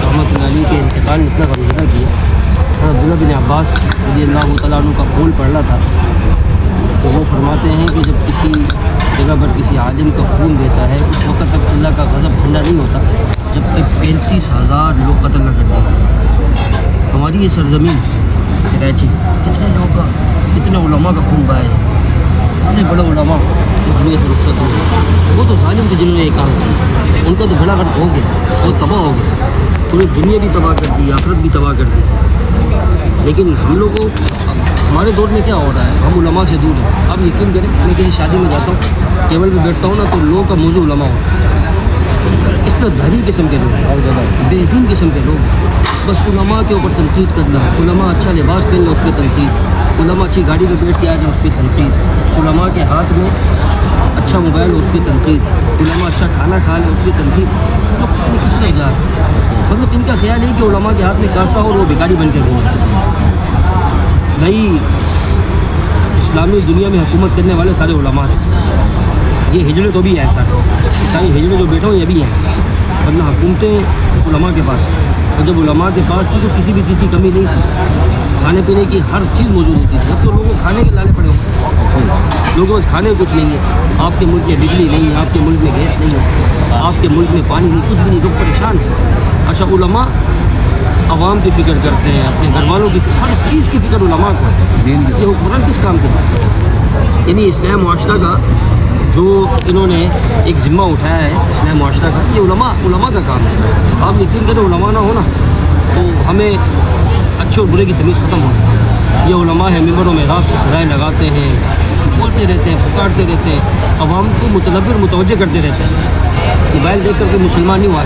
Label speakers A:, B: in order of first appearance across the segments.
A: رحمۃ اللہ علیہ کے انتقال نے اتنا غمزدہ کیا. عبداللہ بن عباس رضی اللہ تعالیٰ عنہ کا قول پڑھا تھا تو وہ فرماتے ہیں کہ جب کسی جگہ پر کسی عالم کا خون دیتا ہے اس وقت تک اللہ کا غضب ٹھنڈا نہیں ہوتا جب تک 35,000 لوگ قتل نہ کر دیں. ہماری یہ سرزمین کراچی کتنے لوگ کا کتنے علماء کا خون بہایا ہے. اتنے بڑے علماء جو دنیا سے رخصت ہو گئے وہ تو ظالم تھے جنہوں نے یہ کام کیا. ان کا تو بڑا غرق ہو گیا, وہ تباہ ہو گیا, پوری دنیا بھی تباہ کر دی, آخرت بھی تباہ کر دی. لیکن ہم لوگوں ہمارے دور میں کیا ہو رہا ہے, ہم علماء سے دور ہیں. آپ یقین کریں میں کسی شادی میں جاتا ہوں ٹیبل پہ بیٹھتا ہوں نا تو لوگوں کا موضوع علماء ہوتا ہے. اس طرح دھری قسم کے لوگ, بے یقین قسم کے لوگ, بس علماء کے اوپر تنقید کرنا, علماء اچھا لباس پہننا اس پہ تنقید, علماء اچھی گاڑی پہ بیٹھ کے آ جائیں اس پہ تنقید, علماء کے ہاتھ میں اچھا موبائل ہو اس پہ تنقید, علماء اچھا کھانا کھا لیں اس پہ تنقید. لوگ کس طرح جا رہے ہیں, مطلب ان کا خیال ہے کہ علماء کے ہاتھ میں کاسا ہو اور وہ بھکاری بن کے گئے. بھائی اسلامی دنیا میں حکومت کرنے والے سارے علماء تھے. یہ ہجڑے تو بھی ہیں ساری ہجڑے جو بیٹھے ہوئے یہ بھی ہیں, ورنہ حکومتیں علماء کے پاس. اور جب علماء کے پاس تھی تو کسی بھی چیز کی کمی نہیں تھی, کھانے پینے کی ہر چیز موجود ہوتی تھی. اب تو لوگوں کو کھانے کے لالے پڑے ہوئے, لوگوں کو کھانے کچھ نہیں ہے. آپ کے ملک میں بجلی نہیں ہے, آپ کے ملک میں گیس نہیں ہے, آپ کے ملک میں پانی نہیں, کچھ بھی نہیں, لوگ پریشان ہیں. اچھا علماء عوام کی فکر کرتے ہیں, اپنے گھر والوں کی, ہر چیز کی فکر علماء کو ہے. یہ حکمران کس کام سے ہے؟ یعنی اسلام معاشرہ کا جو انہوں نے ایک ذمہ اٹھایا ہے اسلام معاشرہ کا, یہ علماء کا کام ہے. آپ یقین کریں علماء نہ ہونا تو ہمیں اچھے اور برے کی تمیز ختم ہوگی. یہ علماء ہیں ممبر و محراب سے سزائیں لگاتے ہیں, بولتے رہتے ہیں, پکارتے رہتے ہیں, عوام کو متنبر متوجہ کرتے رہتے ہیں. موبائل دیکھ کر کے مسلمان نہیں ہوا.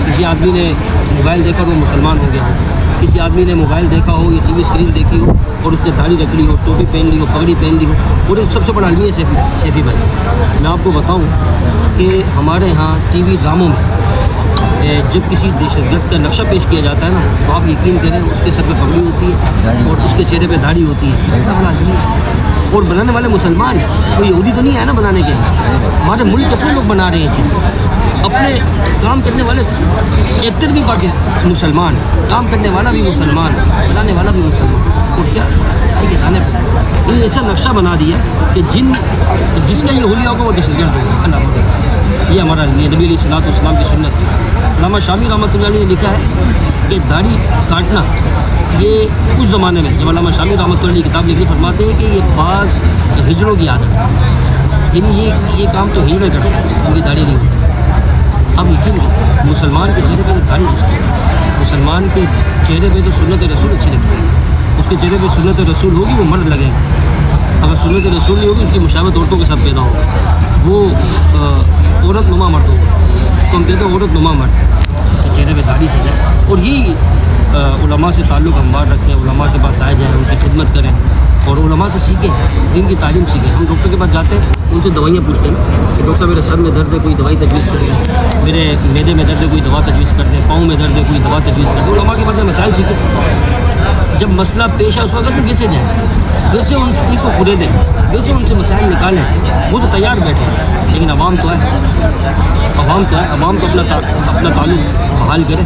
A: کسی آدمی نے موبائل دیکھا وہ مسلمان ہو گیا ہو, کسی آدمی نے موبائل دیکھا ہو یا ٹی وی اسکرین دیکھی ہو اور اس نے داڑھی رکھ لی ہو, ٹوپی پہن لی ہو, پگڑی پہن لی ہو. اور ایک سب سے بڑا عالمی ہے سیفی بھائی. میں آپ کو بتاؤں کہ ہمارے ہاں ٹی وی ڈراموں میں جب کسی دہشت گرد کا نقشہ پیش کیا جاتا ہے نا تو آپ یقین کریں اس کے سر پہ پگڑی ہوتی ہے اور اس کے چہرے پہ داڑھی ہوتی ہے. اور بنانے والے مسلمان ہیں, کوئی یہودی تو نہیں ہے نا بنانے کے لیے. ہمارے ملک کتنے لوگ بنا رہے ہیں چیزیں, اپنے کام کرنے والے ایکٹر بھی باقی مسلمان, کام کرنے والا بھی مسلمان, بنانے والا بھی مسلمان. اور کیا بتانے پہ یہ ایسا نقشہ بنا دیا کہ جس کا یہ حلیہ ہوگا وہ دہشت گرد ہوگا. اللہ یہ ہمارا نبی علیہ الصلوۃ والسلام کی سنت ہے. علامہ شامی رحمۃ اللہ علیہ نے لکھا ہے کہ داڑھی کاٹنا یہ اس زمانے میں جب علامہ شامی رحمۃ اللہ علیہ کتاب لکھی فرماتے ہیں کہ یہ بعض ہجڑوں کی عادت ہے. یعنی یہ کام تو ہجڑے کرتے ہیں, ان کی داڑھی نہیں ہوتی. اب یقین نہیں, مسلمان کے چہرے پہ تو داڑھی نہیں, مسلمان کے چہرے پہ تو سنت رسول اچھی لگتی ہے. اس کے چہرے پہ سنت رسول ہوگی وہ مرد لگے گا. اگر سنت رسول نہیں ہوگی اس کی مشابہت عورتوں کے ساتھ پیدا ہوگا, وہ عورت نما مرد ہوگا. اس کو ہم کہتے ہیں عورت نما مرد. اس کے چہرے پہ داڑھی سے جائے اور یہی علماء سے تعلق ہموار رکھیں, علماء کے پاس آئے جائیں, ان کی خدمت کریں اور علماء سے سیکھیں, دین کی تعلیم سیکھیں. ہم ڈاکٹر کے پاس جاتے ہیں ان سے دوائیاں پوچھتے ہیں کہ ڈاکٹر صاحب میرے سر میں درد ہے کوئی دوائی تجویز کر دیں, میرے معدے میں درد ہے کوئی دوا تجویز کر دیں, پاؤں میں درد ہے کوئی دوا تجویز کر دیں. علماء کے بعد مسائل سیکھیں. جب مسئلہ پیش ہے اس وقت تو ویسے جائیں, ویسے ان کو پورے دیں, ویسے ان سے مسائل نکالیں. وہ تو تیار بیٹھے ہیں لیکن عوام تو ہے, عوام تو اپنا تعلق بحال کرے.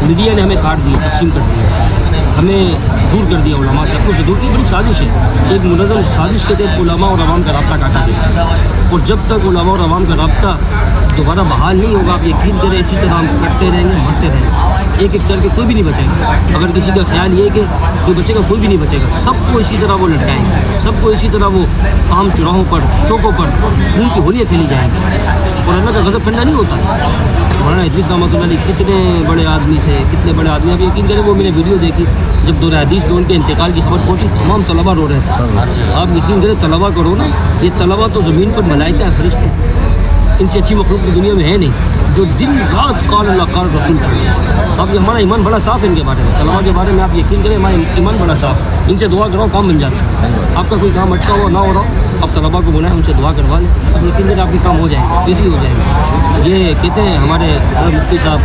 A: میڈیا نے ہمیں کاٹ دیا, تقسیم کر دیا, ہمیں دور کر دیا علماء سے. اپنے سے دور کی بڑی سازش ہے, ایک منظم سازش کے تحت علماء اور عوام کا رابطہ کاٹا گیا. اور جب تک علماء اور عوام کا رابطہ دوبارہ بحال نہیں ہوگا آپ یقین کریں اسی طرح ہم کرتے رہیں گے, مرتے رہیں گے. ایک کر کے کوئی بھی نہیں بچے گا. اگر کسی کا خیال یہ ہے کہ کوئی بچے گا, کوئی بھی نہیں بچے گا. سب کو اسی طرح وہ لٹکائیں گے, سب کو اسی طرح وہ عام چوراہوں پر, چوکوں پر خون کی ہولیاں کھیلی جائیں گی. اور اللہ کا غضب ٹھنڈا نہیں ہوتا. مولانا ادریس رحمۃ اللہ علیہ کتنے بڑے آدمی تھے, کتنے بڑے آدمی. آپ یقین کریں وہ میں نے ویڈیو دیکھی جب دور حدیث میں ان کے انتقال کی خبر پہنچی, تمام طلباء رو رہے تھے. آپ یقین کریں طلباء کو رونا, یہ طلباء تو زمین پر ملائکہ ہیں, فرشتے. ان سے اچھی مخلوق کی دنیا میں ہے نہیں جو دن رات قال اللہ قال رسول کرتے. اب یہ ہمارا ایمان بڑا صاف ہے ان کے بارے میں, طلباء کے بارے میں آپ یقین کریں ہمارا ایمان بڑا صاف. ان سے دعا کرو کام بن جاتا ہے. آپ کا کوئی کام اٹکا ہوا نہ ہو رہا ہو, آپ طلباء کو بلائیں, ان سے دعا کروا لیں, اب یقین کریں آپ کے کام ہو جائیں گے, ایسی ہو جائیں گے. یہ کہتے ہیں ہمارے مفتی صاحب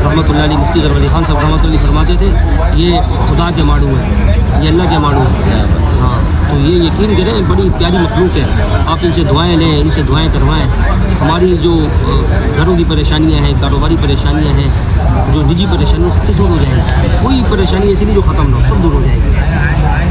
A: رحمۃ اللہ علیہ, مفتی ظفر علی خان صاحب رحمۃ اللہ علیہ فرماتے تھے یہ خدا کے ماڑو ہیں, یہ اللہ کے ماڑو ہیں. ہاں تو یہ یقین کریں بڑی پیاری مخلوق ہے. آپ ان سے دعائیں لیں, ان سے دعائیں کروائیں. ہماری جو گھروں کی پریشانیاں ہیں، کاروباری پریشانیاں ہیں، جو نجی پریشانیاں، سب دور ہو جائیں گی. کوئی پریشانی ایسی نہیں جو ختم نہ ہو، سب دور ہو جائے گی.